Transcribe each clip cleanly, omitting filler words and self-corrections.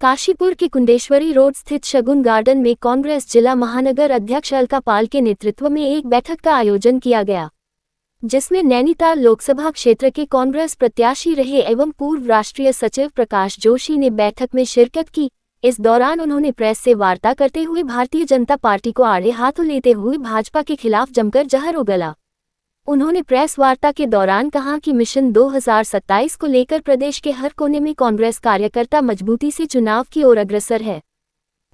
काशीपुर के कुंडेश्वरी रोड स्थित शगुन गार्डन में कांग्रेस जिला महानगर अध्यक्ष अलका पाल के नेतृत्व में एक बैठक का आयोजन किया गया, जिसमें नैनीताल लोकसभा क्षेत्र के कांग्रेस प्रत्याशी रहे एवं पूर्व राष्ट्रीय सचिव प्रकाश जोशी ने बैठक में शिरकत की। इस दौरान उन्होंने प्रेस से वार्ता करते हुए भारतीय जनता पार्टी को आड़े हाथों लेते हुए भाजपा के खिलाफ जमकर जहर उगला। उन्होंने प्रेस वार्ता के दौरान कहा कि मिशन 2027 को लेकर प्रदेश के हर कोने में कांग्रेस कार्यकर्ता मजबूती से चुनाव की ओर अग्रसर है।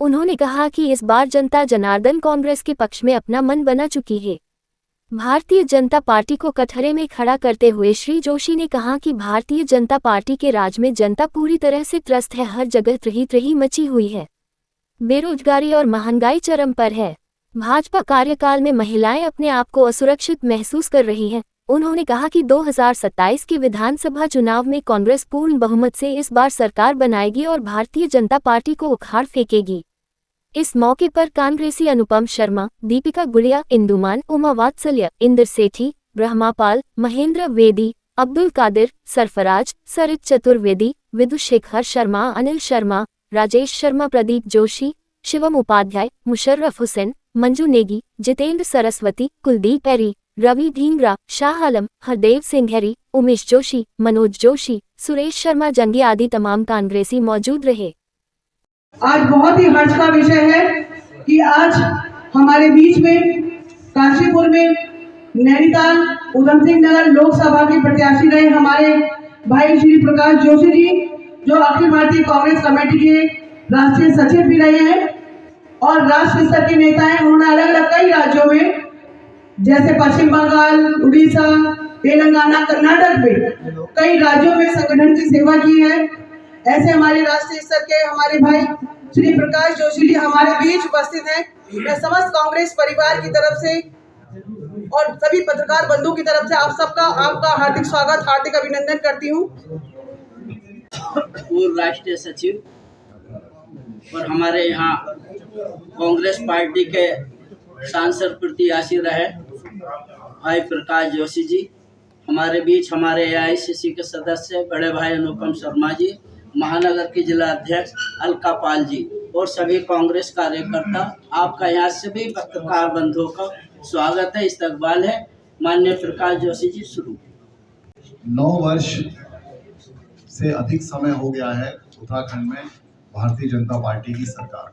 उन्होंने कहा कि इस बार जनता जनार्दन कांग्रेस के पक्ष में अपना मन बना चुकी है। भारतीय जनता पार्टी को कटघरे में खड़ा करते हुए श्री जोशी ने कहा कि भारतीय जनता पार्टी के राज में जनता पूरी तरह से त्रस्त है, हर जगह त्रही मची हुई है, बेरोजगारी और महंगाई चरम पर है। भाजपा कार्यकाल में महिलाएं अपने आप को असुरक्षित महसूस कर रही हैं। उन्होंने कहा कि 2027 के विधानसभा चुनाव में कांग्रेस पूर्ण बहुमत से इस बार सरकार बनाएगी और भारतीय जनता पार्टी को उखाड़ फेंकेगी। इस मौके पर कांग्रेसी अनुपम शर्मा, दीपिका गुड़िया, इंदुमान, उमा वात्सल्य, इंद्र सेठी, ब्रह्मापाल, महेंद्र वेदी, अब्दुल कादिर, सरफराज, सरित चतुर्वेदी, विदुशेखर शर्मा, अनिल शर्मा, राजेश शर्मा, प्रदीप जोशी, शिवम उपाध्याय, मुशर्रफ हुसैन, मंजू नेगी, जितेंद्र सरस्वती, कुलदीप एरी, रवि ढींगरा, शाह आलम, हरदेव सिंघेरी, उमेश जोशी, मनोज जोशी, सुरेश शर्मा जंगी आदि तमाम कांग्रेसी मौजूद रहे। आज बहुत ही हर्ष का विषय है कि आज हमारे बीच में काशीपुर में नैनीताल उधम सिंह नगर लोकसभा के प्रत्याशी रहे हमारे भाई श्री प्रकाश जोशी जी, जो अखिल भारतीय कांग्रेस कमेटी के राष्ट्रीय सचिव भी रहे हैं और राष्ट्रीय स्तर के नेता हैं। उन्होंने अलग अलग कई राज्यों में जैसे पश्चिम बंगाल, उड़ीसा, तेलंगाना, कर्नाटक में कई राज्यों में संगठन की सेवा की है। ऐसे हमारे राष्ट्रीय स्तर के हमारे भाई श्री प्रकाश जोशी जी हमारे बीच उपस्थित हैं। मैं समस्त कांग्रेस परिवार की तरफ से और सभी पत्रकार बंधुओं की तरफ से आपका हार्दिक स्वागत, हार्दिक अभिनंदन करती हूँ। पूर्व राष्ट्रीय सचिव और हमारे यहाँ कांग्रेस पार्टी के सांसद प्रत्याशी रहे भाई प्रकाश जोशी जी, हमारे बीच हमारे AICC के सदस्य बड़े भाई अनुपम शर्मा जी, महानगर के जिला अध्यक्ष अलका पाल जी और सभी कांग्रेस कार्यकर्ता, आपका यहाँ सभी पत्रकार बंधुओं का स्वागत है, इस्तकबाल है। माननीय प्रकाश जोशी जी, शुरू। 9 वर्ष से अधिक समय हो गया है उत्तराखंड में भारतीय जनता पार्टी की सरकार।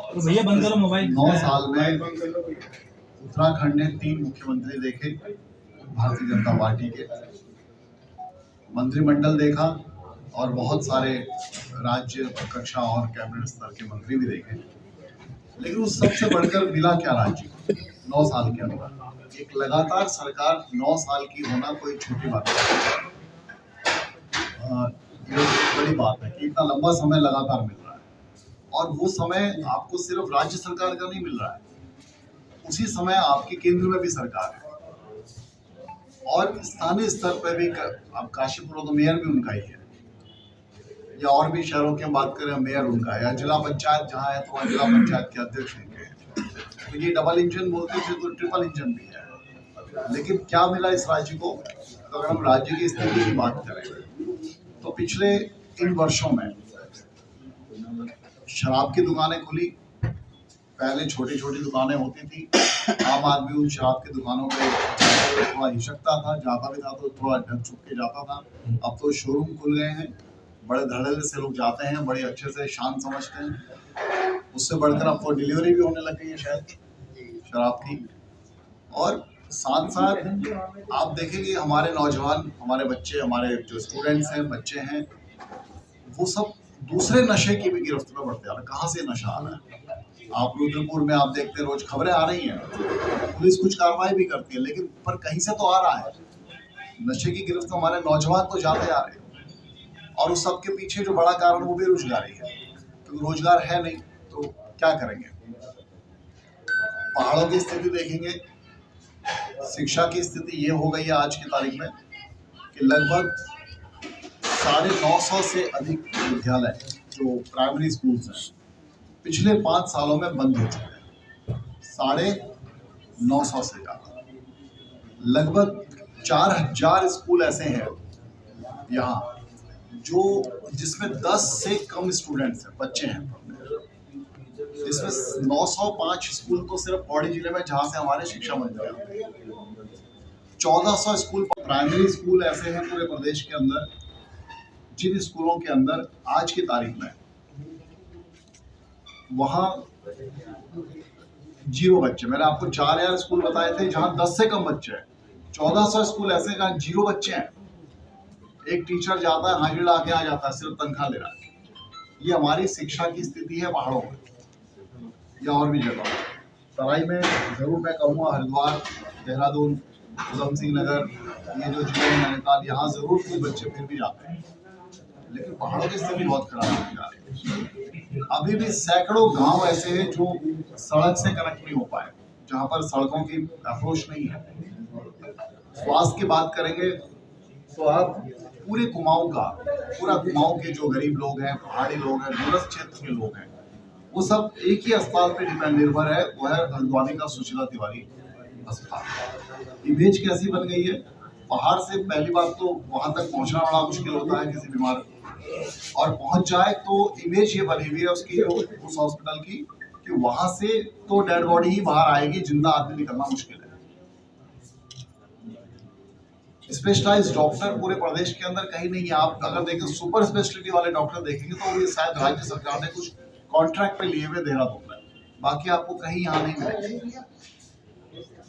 तो भैया बंद करो मोबाइल। 9 साल में उत्तराखंड ने 3 मुख्यमंत्री देखे भारतीय जनता पार्टी के, मंत्रिमंडल देखा और बहुत सारे राज्य कक्षा और कैबिनेट स्तर के मंत्री भी देखे। लेकिन उस सबसे बढ़कर मिला क्या राज्य 9 साल के अंदर? एक लगातार सरकार 9 साल की होना कोई छोटी बात नहीं, ये बड़ी बात है कि इतना लंबा समय लगातार मिल रहा है। और वो समय आपको सिर्फ राज्य सरकार का नहीं मिल रहा है, उसी समय आपके केंद्र में भी सरकार है और स्थानीय स्तर पर भी। अब काशीपुर तो मेयर भी उनका ही है, या और भी शहरों की बात करें मेयर उनका है, या जिला पंचायत जहाँ है तो वहाँ जिला पंचायत के अध्यक्ष उनके हैं। तो ये डबल इंजन बोलते थे तो ट्रिपल इंजन भी है। लेकिन क्या मिला इस राज्य को? तो अगर हम राज्य की स्थिति की बात करें तो पिछले इन वर्षों में शराब की दुकानें खुली। पहले छोटी छोटी दुकानें होती थी, आम आदमी उन शराब की दुकानों पे थोड़ा हिचकता था, जाता भी था तो थोड़ा ढक छुप के जाता था। अब तो शोरूम खुल गए हैं, बड़े धड़ल्ले से लोग जाते हैं, बड़े अच्छे से शान समझते हैं। उससे बढ़कर अब तो डिलीवरी भी होने लग गई है शायद शराब की। और साथ साथ आप देखेंगे हमारे नौजवान, हमारे बच्चे, हमारे जो स्टूडेंट्स हैं, बच्चे हैं, वो सब दूसरे नशे की भी गिरफ्त में बढ़ते आ रहे हैं। कहाँ से नशा आ रहा है? आप रुद्रपुर में आप देखते हैं रोज खबरें आ रही हैं, पुलिस कुछ कार्रवाई भी करती है, लेकिन पर कहीं से तो आ रहा है नशे की गिरफ्त। तो हमारे नौजवान तो जाते आ रहे हैं और उस सब के पीछे जो बड़ा कारण वो बेरोजगारी है, क्योंकि रोजगार है नहीं तो क्या करेंगे। पहाड़ों की स्थिति देखेंगे, शिक्षा की स्थिति ये हो गई है आज की तारीख में कि लगभग 950 से अधिक विद्यालय जो प्राइमरी स्कूल्स हैं पिछले 5 सालों में बंद हो चुके हैं। 950 से ज़्यादा, लगभग 4000 स्कूल ऐसे हैं यहाँ जो जिसमें 10 से कम स्टूडेंट्स हैं, बच्चे हैं, जिसमें 905 स्कूल तो सिर्फ पौड़ी जिले में जहाँ से हमारे शिक्षा मंत्री हैं, 1400 स्कूल प्राइमरी स्कूल ऐसे हैं पूरे प्रदेश के अंदर जिन स्कूलों के अंदर आज की तारीख में वहाँ 0 बच्चे। मैंने आपको 4000 स्कूल बताए थे जहाँ 10 से कम बच्चे हैं, 1400 स्कूल ऐसे जहाँ 0 बच्चे हैं। एक टीचर जाता है, हाजिरी ला के आ जाता है, सिर्फ तनख्वाह ले रहा है। ये हमारी शिक्षा की स्थिति है पहाड़ों में या और भी जगह। तराई में जरूर मैं कहूँगा, हरिद्वार, देहरादून, उधम सिंह नगर, ये जो जिले हैं, नैनीताल, यहाँ जरूर कुछ बच्चे फिर भी जाते हैं, लेकिन पहाड़ों की स्थिति बहुत खराब होती जा रही है। अभी भी सैकड़ों गांव ऐसे हैं जो सड़क से कनेक्ट नहीं हो पाए, जहाँ पर सड़कों की अप्रोच नहीं है। स्वास्थ्य की बात करेंगे तो आप पूरे कुमाऊं के जो गरीब लोग हैं, पहाड़ी लोग हैं, दूरस्थ क्षेत्र के लोग हैं, वो सब एक ही अस्पताल पे निर्भर है, वो है हल्द्वानी का सुशीला तिवारी अस्पताल। इमेज कैसी बन गई है, पहाड़ से पहली बात तो वहां तक पहुंचना बड़ा मुश्किल होता है किसी बीमार, और पहुंच जाए तो इमेज ये बनी हुई है उसकी, उस हॉस्पिटल की, कि वहां से तो डेड बॉडी ही बाहर आएगी, जिंदा आदमी निकलना मुश्किल है। स्पेशलाइज्ड डॉक्टर पूरे प्रदेश के अंदर कहीं नहीं है। आप अगर देखें सुपर स्पेशलिटी वाले डॉक्टर देखेंगे तो ये शायद राज्य सरकार ने कुछ कॉन्ट्रैक्ट पे लिए हुए देहरादून में, बाकी आपको कहीं यहाँ नहीं मिलेगा।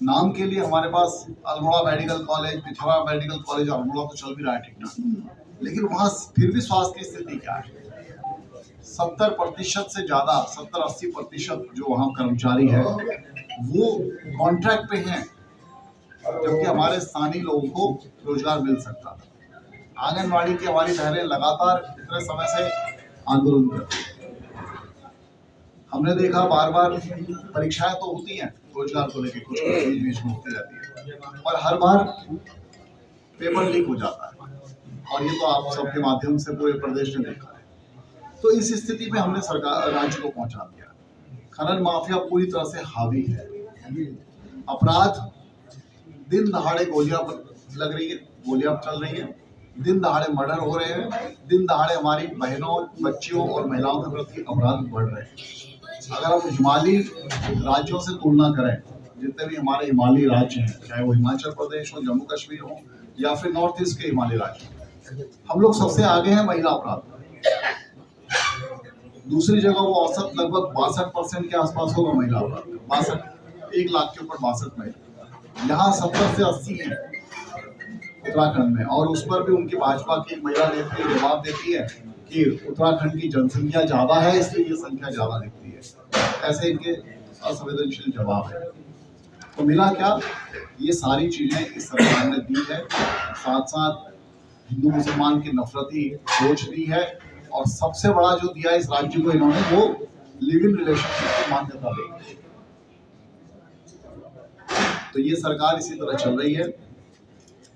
नाम के लिए हमारे पास Almora medical college, Pithora medical college, Almora तो चल भी रहा है ठीक ठाक, लेकिन वहाँ फिर भी स्वास्थ्य की स्थिति क्या है? 70% से ज्यादा, 70-80% जो वहाँ कर्मचारी है वो कॉन्ट्रैक्ट पे हैं, जबकि हमारे स्थानीय लोगों को रोजगार मिल सकता था। आंगनवाड़ी की हमारी बहनें लगातार इतने समय से आंदोलन करती हैं। हमने देखा बार बार परीक्षाएं तो होती हैं रोजगार को लेकर, कुछ बीच में होती रहती है, और हर बार पेपर लीक हो जाता है, और ये तो आप सबके माध्यम से पूरे प्रदेश ने देखा है। तो इस स्थिति में हमने सरकार राज्य को पहुंचा दिया। खनन माफिया पूरी तरह से हावी है, अपराध दिन दहाड़े गोलियां लग रही है, गोलियां चल रही है, दिन दहाड़े मर्डर हो रहे हैं, दिन दहाड़े हमारी बहनों, बच्चियों और महिलाओं के प्रति अपराध बढ़ रहे हैं। अगर हम हिमालयी राज्यों से तुलना करें, जितने भी हमारे हिमालयी राज्य हैं, चाहे वो हिमाचल प्रदेश हो, जम्मू कश्मीर हो, या फिर नॉर्थ ईस्ट के हिमालयी राज्य, हम लोग सबसे आगे हैं महिला अपराध। दूसरी जगह वो औसत लगभग 62% के आसपास होगा महिला अपराध, 62, 1 लाख के ऊपर 62 महिला। यहाँ 70 से 80 है उत्तराखंड में, और उस पर भी उनकी भाजपा की महिला नेत्री जवाब देती है कि उत्तराखंड की जनसंख्या ज्यादा है इसलिए ये संख्या ज्यादा दिखती है। ऐसे इनके असंवेदनशील जवाब है। तो मिला क्या, ये सारी चीजें इस सरकार ने दी है, साथ साथ हिंदू मुसलमान की नफरती सोच दी है, और सबसे बड़ा जो दिया इस राज्य को इन्होंने, वो लिव इन रिलेशनशिप की मान्यता दी। तो ये सरकार इसी तरह चल रही है।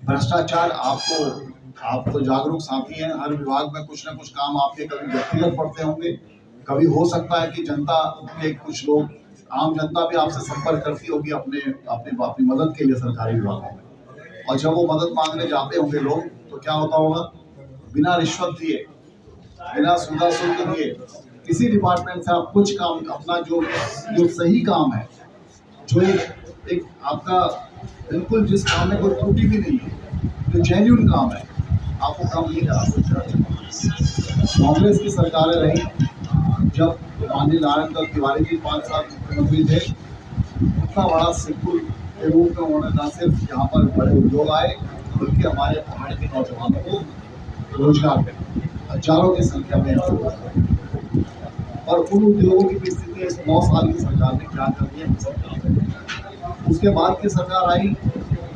भ्रष्टाचार, आप तो जागरूक साथी हैं, हर विभाग में कुछ ना कुछ काम आपके कभी व्यक्तिगत पड़ते होंगे, कभी हो सकता है कि जनता के कुछ लोग, आम जनता भी आपसे संपर्क करती होगी अपनी मदद के लिए सरकारी विभागों में, और जब वो मदद मांगने जाते होंगे लोग, तो क्या होता होगा, बिना रिश्वत दिए, बिना सुविधा शुल्क दिए, किसी डिपार्टमेंट से आप कुछ काम, अपना जो सही काम है, जो एक आपका बिल्कुल जिस काम में कोई त्रुटि भी नहीं है, जो जेन्युइन काम है, आपको काम नहीं करा सकते। कांग्रेस की सरकारें रही, जब माननीय नारायण दत्त तिवारी जी 5 साल मुख्यमंत्री थे, उतना बड़ा सिंकुल के रूप में उन्होंने न सिर्फ यहाँ पर बड़े उद्योग आए, बल्कि हमारे पहाड़ के नौजवानों को रोजगार मिले, हजारों की संख्या में। और उन उद्योगों की स्थिति इस 9 साल की सरकार ने क्या कर दिया। उसके बाद की सरकार आई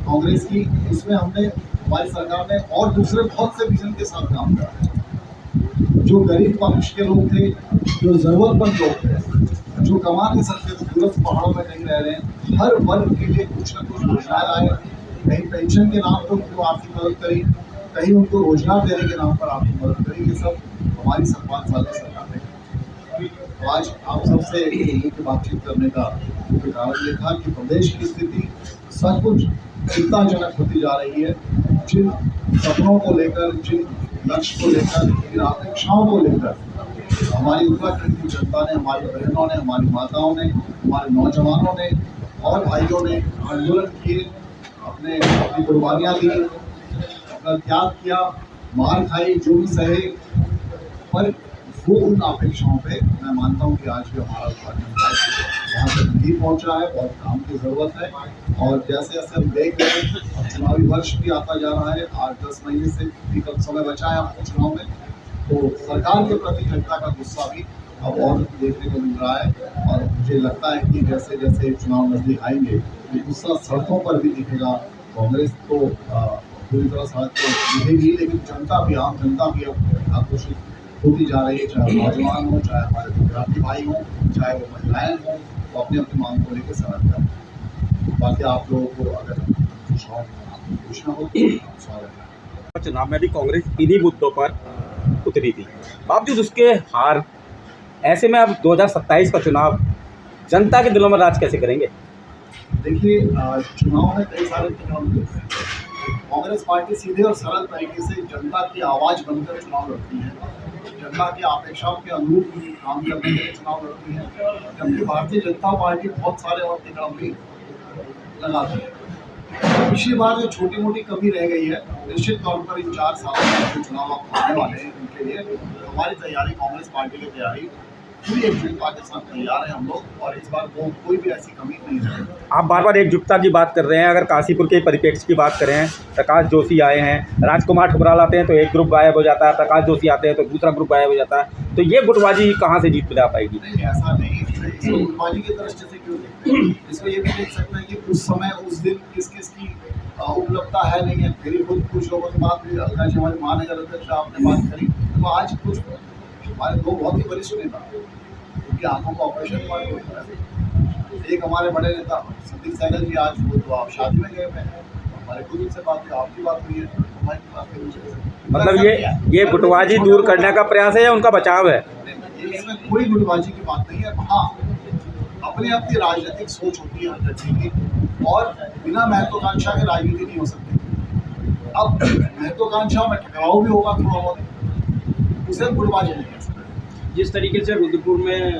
कांग्रेस की, उसमें हमारी सरकार ने और दूसरे बहुत से विजन के साथ काम करा। जो गरीब पक्ष के लोग थे, जो जरूरतमंद लोग थे, जो कमा नहीं सकते थे, दूरस्थ पहाड़ों में कहीं रह रहे हैं, हर वर्ग के लिए कुछ न कुछ योजनाएं आए। कहीं पेंशन के नाम पर उनको आर्थिक मदद करी, कहीं उनको रोजगार देने के नाम पर आर्थिक मदद करी। ये सब हमारी 5 साल की सरकार ने। तो आज आप सबसे मुख्य बातचीत करने का मुख्य कारण ये था कि प्रदेश की स्थिति सचमुच चिंताजनक होती जा रही है। जिन सपनों को लेकर, जिन लक्ष्य को लेकर, इन अपेक्षाओं को लेकर हमारी उत्तराखंड की जनता ने, हमारी बहनों ने, हमारी माताओं ने, हमारे नौजवानों ने और भाइयों ने आंदोलन किए, अपनी कुर्बानियाँ दी, अपना त्याग किया, मार खाई, जो भी सहे, पर वो उन अपेक्षाओं पे मैं मानता हूँ कि आज भी हमारा उत्तराखंड वहाँ तक नहीं पहुँचा है। बहुत काम की ज़रूरत है और जैसे जैसे हम देख रहे हैं अब चुनावी वर्ष भी आता जा रहा है, 8-10 महीने से भी कम समय बचा है आपको चुनाव में, तो सरकार के प्रति जनता का गुस्सा भी अब और देखने को मिल रहा है और मुझे लगता है कि जैसे जैसे चुनाव नजदीक आएंगे ये गुस्सा सड़कों पर भी दिखेगा। कांग्रेस तो पूरी तरह सड़क पर दिखेगी, लेकिन जनता भी, आम जनता भी अब आक्रोशित होती जा रही है, चाहे नौजवान हो, चाहे हमारे विद्यार्थी भाई हों, चाहे वो महिलाएं हों, तो अपनी अपनी मांग को लेकर सड़क पर। बाकी आप लोगों को अगर कुछ और पूछना हो तो स्वागत है। चुनाव में भी कांग्रेस इन्हीं मुद्दों पर उतरी थी, बावजूद उसके हार। ऐसे में अब 2027 का चुनाव जनता के दिलों में राज कैसे करेंगे? देखिए, चुनाव में कई सारे चुनाव होते हैं। कांग्रेस पार्टी सीधे और सरल तरीके से जनता की आवाज़ बनकर चुनाव लड़ती है, जनता की अपेक्षाओं के अनुरूप काम करने के लिए चुनाव लड़ती है, जबकि भारतीय जनता पार्टी बहुत सारे और कदम भी लगाती है। पिछली बार जो छोटी मोटी कमी रह गई है, निश्चित तौर पर इन 4 सालों में जो चुनाव आप आने वाले हैं उनके लिए हमारी तैयारी, कांग्रेस पार्टी की तैयारी पूरी एकजुटता के साथ तैयार हैं हम लोग और इस बार वो कोई भी ऐसी कमी नहीं है। आप बार बार एकजुटता की बात कर रहे हैं, अगर काशीपुर के परिप्रेक्ष्य की बात करें, प्रकाश जोशी आए हैं, राजकुमार ठुकराल आते हैं तो एक ग्रुप गायब हो जाता है, प्रकाश जोशी आते हैं तो दूसरा ग्रुप गायब हो जाता है, तो ये गुटबाजी कहाँ से जीत दिला पाएगी? नहीं, ऐसा नहीं। इसको गुटबाजी की दृष्टि से क्यों देखते हैं? इसको ये भी देख सकते हैं कि उस समय उस दिन किस किस की उपलब्धता है नहीं है। मेरी खुद कुछ लोगों से बात हुई, अलका जी हमारे महानगर अध्यक्ष आपने बात करी, तो आज कुछ हमारे 2 बहुत ही वरिष्ठ नेता उनकी आंखों का ऑपरेशन हुआ है। एक हमारे बड़े नेता संदीप सहगल जी आज वो तो आप शादी में गए हैं, हमारे खुद उनसे बात हुई, आपकी बात हुई है, हमारी बात हुई। मतलब ये गुटबाजी दूर करने का प्रयास है या उनका बचाव है? इसमें कोई गुटबाजी की बात नहीं है। हाँ, अपनी अपनी राजनीतिक सोच होती है हर व्यक्ति की और बिना महत्वाकांक्षा के राजनीति नहीं हो सकती। अब महत्वाकांक्षा में टकराव भी होगा थोड़ा बहुत, उसे गुटबाजी नहीं कह सकते। जिस तरीके से रुद्रपुर में